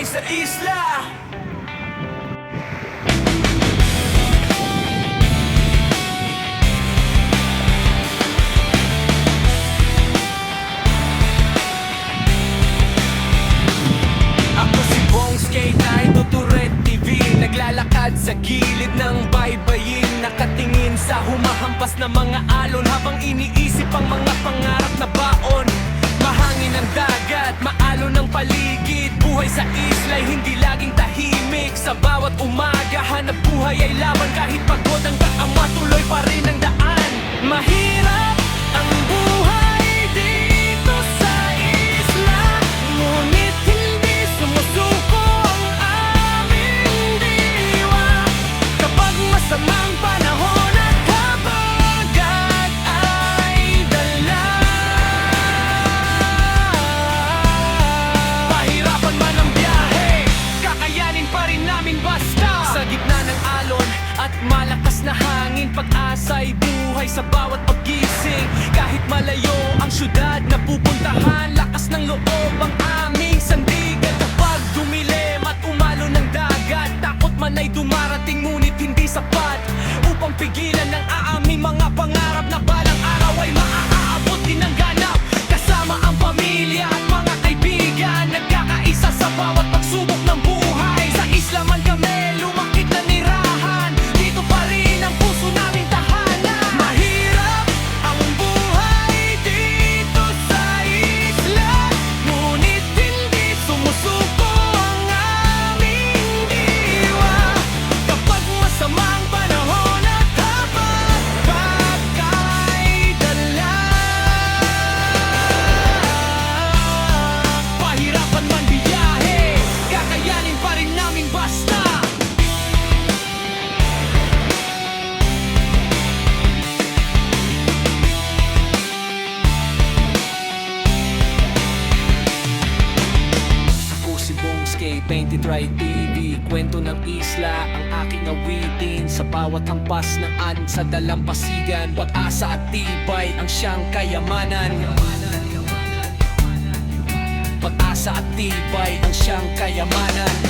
buhay sa isla. Ako si Bongskay, Tuturet TV, naglalakad sa gilid ng baybayin, nakatingin sa humahampas na mga alon, habang iniisip ang mga pangarap na baon. Mahangin ang dagat, maalon ang paligid, buhay sa isla'y hindi laging tahimik. Sa bawat umaga, hanap buhay ay laban, kahit pagod ang daan, matuloy pa rin ang daan. Mahirap ang buhay dito sa isla, ngunit hindi sumusuko ang aming diwa. Kapag masamang panahon at habagat ay dala, pahirapan man ang biyahe, kakayanin pa rin namin basta. Sa gitna ng alon at malakas na hangin, pag-asa'y buhay sa bawat paggising. Kahit malayo ang syudad na pupuntahan, lakas ng loob ang aming sandigan. Kapag dumilim at umalo ng dagat, takot man ay dumarating, ngunit hindi sapat upang pigilan ng aming mga pangarap, na balang araw ay maaabot din ang ganap. Kasama ang pamilya at mga kaibigan, nagkakaisa sa bawat pagsubok ng buhay. Sa isla man kami lumakit na nirahan, dito pa rin ang puso naming tahanan. Mahirap ang buhay dito sa isla, ngunit hindi sumusuko ang aming diwa. Kapag masamang panahon at habagat ay dala, pahirapan man biyahe, kakayanin pa rin namin basta. Ako si Bongskay, Painted Right TV, kwento ng isla ang aking awitin. Sa bawat hampas ng anin sa dalampasigan, pag-asa at tibay ang siyang kayamanan. Pag-asa at tibay ang siyang kayamanan.